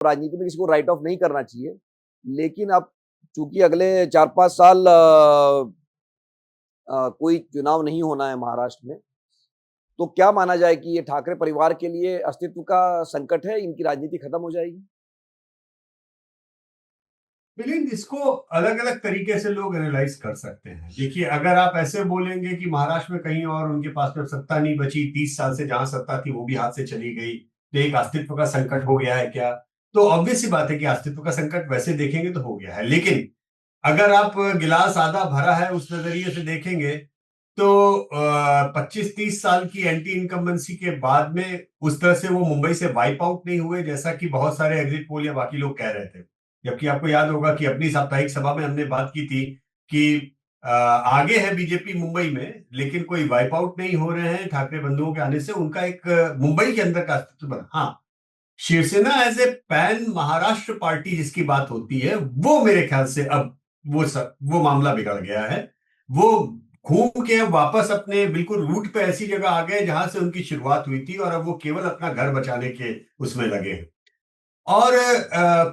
राजनीति में किसी को राइट ऑफ नहीं करना चाहिए, लेकिन अब चूंकि अगले 4-5 साल कोई चुनाव नहीं होना है महाराष्ट्र में, तो क्या माना जाए कि ये ठाकरे परिवार के लिए अस्तित्व का संकट है, इनकी राजनीति खत्म हो जाएगी? मिलिंद, इसको अलग अलग तरीके से लोग एनालाइज कर सकते हैं। देखिए, अगर आप ऐसे बोलेंगे कि महाराष्ट्र में कहीं और उनके पास में सत्ता नहीं बची, 30 साल से जहां सत्ता थी वो भी हाथ से चली गई, तो एक अस्तित्व का संकट हो गया है क्या? तो ऑब्वियस सी बात है कि अस्तित्व का संकट वैसे देखेंगे तो हो गया है। लेकिन अगर आप गिलास आधा भरा है उस नजरिए से देखेंगे तो 25-30 साल की एंटी इनकम्बेंसी के बाद में उस तरह से वो मुंबई से वाइप आउट नहीं हुए, जैसा कि बहुत सारे एग्जिट पोल या बाकी लोग कह रहे थे। जबकि आपको याद होगा कि अपनी साप्ताहिक सभा में हमने बात की थी कि आगे है बीजेपी मुंबई में, लेकिन कोई वाइप आउट नहीं हो रहे हैं ठाकरे बंधुओं के आने से। उनका एक मुंबई के अंदर का अस्तित्व बना। हाँ, Shiv Sena as a pan Maharashtra party जिसकी बात होती है, वो मेरे ख्याल से अब वो मामला बिगड़ गया है। वो घूम के अब वापस अपने बिल्कुल रूट पे ऐसी जगह आ गए जहां से उनकी शुरुआत हुई थी, और अब वो केवल अपना घर बचाने के उसमें लगे हैं। और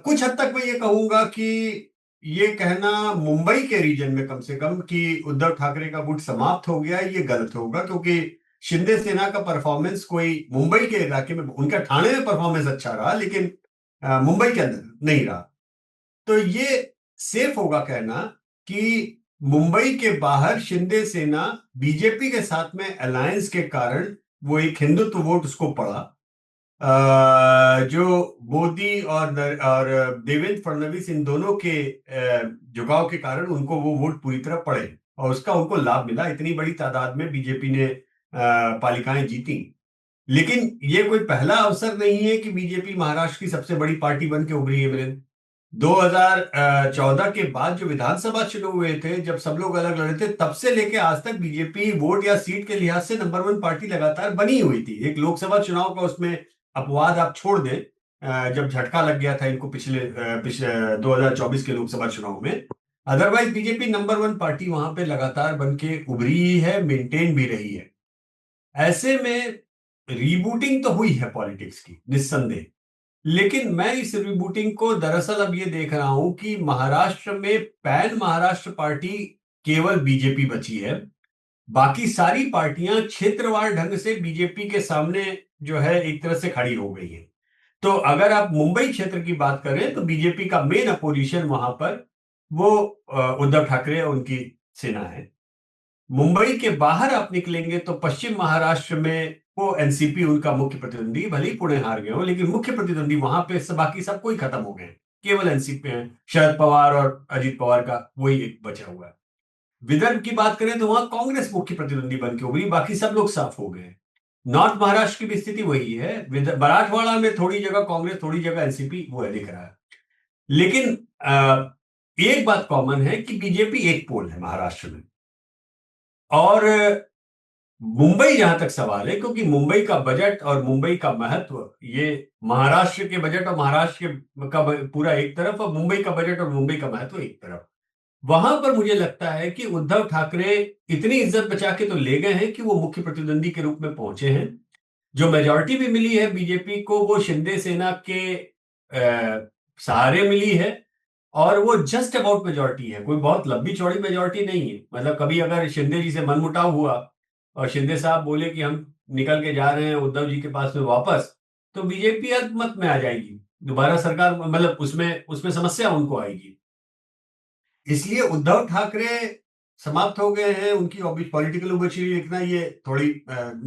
कुछ हद तक मैं ये कहूंगा कि ये कहना मुंबई के रीजन में कम से कम कि उद्धव ठाकरे का गुट समाप्त हो गया, ये गलत होगा। क्योंकि शिंदे सेना का परफॉर्मेंस कोई मुंबई के इलाके में, उनका ठाणे में परफॉर्मेंस अच्छा रहा, लेकिन मुंबई के अंदर नहीं रहा। तो ये सेफ होगा कहना कि मुंबई के बाहर शिंदे सेना बीजेपी के साथ में अलायंस के कारण वो एक हिंदुत्व वोट उसको पड़ा, जो मोदी और देवेंद्र फडणवीस इन दोनों के झुकाव के कारण उनको वो वोट पूरी तरह पड़े, और उसका उनको लाभ मिला। इतनी बड़ी तादाद में बीजेपी ने पालिकाएं जीती। लेकिन ये कोई पहला अवसर नहीं है कि बीजेपी महाराष्ट्र की सबसे बड़ी पार्टी बन के उभरी है। मेरे 2014 के बाद जो विधानसभा चुनाव हुए थे, जब सब लोग अलग लड़े थे, तब से लेके आज तक बीजेपी वोट या सीट के लिहाज से नंबर 1 पार्टी लगातार बनी हुई थी। एक लोकसभा चुनाव का उसमें अपवाद आप छोड़ दें, जब झटका लग गया था इनको पिछले 2024 के लोकसभा चुनाव में, अदरवाइज बीजेपी नंबर 1 पार्टी वहां पे लगातार बन के उभरी ही है, मेंटेन भी रही है। ऐसे में रीबूटिंग तो हुई है पॉलिटिक्स की, निस्संदेह। लेकिन मैं इस रिबूटिंग को दरअसल अब ये देख रहा हूं कि महाराष्ट्र में पैन महाराष्ट्र पार्टी केवल बीजेपी बची है। बाकी सारी पार्टियां क्षेत्रवार ढंग से बीजेपी के सामने जो है एक तरह से खड़ी हो गई है। तो अगर आप मुंबई क्षेत्र की बात करें तो बीजेपी का मेन अपोजिशन वहां पर वो उद्धव ठाकरे और उनकी सेना है। मुंबई के बाहर आप निकलेंगे तो पश्चिम महाराष्ट्र में वो एनसीपी उनका मुख्य प्रतिद्वंदी, भले ही पुणे हार गए हो, लेकिन मुख्य प्रतिद्वंदी वहां पे बाकी सब कोई खत्म हो गए। केवल एनसीपी है, शरद पवार और अजीत पवार का वही एक बचा हुआ है। विदर्भ की बात करें तो वहां कांग्रेस मुख्य प्रतिद्वंदी बन के उभरी, बाकी सब लोग साफ हो गए। नॉर्थ महाराष्ट्र की भी स्थिति वही है। मराठवाड़ा में थोड़ी जगह कांग्रेस, थोड़ी जगह एनसीपी, वो है दिख रहा है। लेकिन एक बात कॉमन है कि बीजेपी एक पोल है महाराष्ट्र में। और मुंबई जहां तक सवाल है, क्योंकि मुंबई का बजट और मुंबई का महत्व, ये महाराष्ट्र के बजट और महाराष्ट्र का पूरा एक तरफ, और मुंबई का बजट और मुंबई का महत्व एक तरफ, वहां पर मुझे लगता है कि उद्धव ठाकरे इतनी इज्जत बचा के तो ले गए हैं कि वो मुख्य प्रतिद्वंदी के रूप में पहुंचे हैं। जो मेजोरिटी भी मिली है बीजेपी को, वो शिंदे सेना के सहारे मिली है, और वो जस्ट अबाउट मेजोरिटी है, कोई बहुत लंबी चौड़ी मेजोरिटी नहीं है। मतलब कभी अगर शिंदे जी से मनमुटाव हुआ और शिंदे साहब बोले कि हम निकल के जा रहे हैं उद्धव जी के पास में वापस, तो बीजेपी अल्पमत में आ जाएगी दोबारा सरकार, मतलब उसमें उसमें समस्या उनको आएगी। इसलिए उद्धव ठाकरे समाप्त हो गए हैं, उनकी पॉलिटिकल ओबिचुरी लिखना ये थोड़ी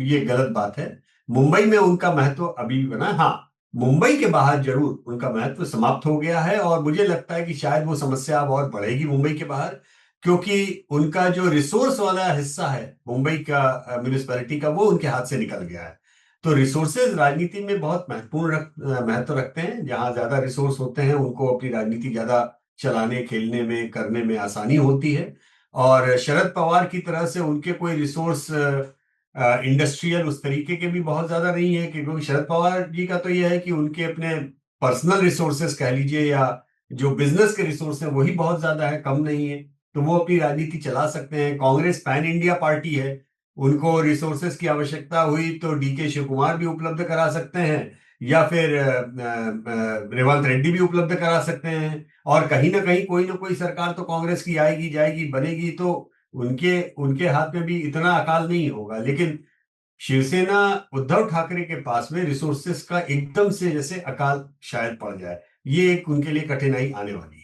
ये गलत बात है। मुंबई में उनका महत्व अभी भी बना है। हाँ, मुंबई के बाहर जरूर उनका महत्व समाप्त हो गया है, और मुझे लगता है कि शायद वो समस्या अब और बढ़ेगी मुंबई के बाहर, क्योंकि उनका जो रिसोर्स वाला हिस्सा है मुंबई का म्यूनिसिपैलिटी का, वो उनके हाथ से निकल गया है। तो रिसोर्सेज राजनीति में बहुत महत्व रखते हैं। जहां ज्यादा रिसोर्स होते हैं उनको अपनी राजनीति ज्यादा चलाने, खेलने में, करने में आसानी होती है। और शरद पवार की तरह से उनके कोई रिसोर्स इंडस्ट्रियल उस तरीके के भी बहुत ज्यादा नहीं है, क्योंकि शरद पवार जी का तो यह है कि उनके अपने पर्सनल रिसोर्सेस कह लीजिए, या जो बिजनेस के रिसोर्स है वही बहुत ज्यादा है, कम नहीं है। तो वो अपनी राजनीति चला सकते हैं। कांग्रेस पैन इंडिया पार्टी है, उनको रिसोर्सेस की आवश्यकता हुई तो डीके शिव कुमार भी उपलब्ध करा सकते हैं, या फिर रेवंत रेड्डी भी उपलब्ध करा सकते हैं, और कहीं ना कहीं कोई ना कोई सरकार तो कांग्रेस की आएगी जाएगी बनेगी, तो उनके उनके हाथ में भी इतना अकाल नहीं होगा। लेकिन शिवसेना उद्धव ठाकरे के पास में रिसोर्सेस का एकदम से जैसे अकाल शायद पड़ जाए, ये एक उनके लिए कठिनाई आने वाली है।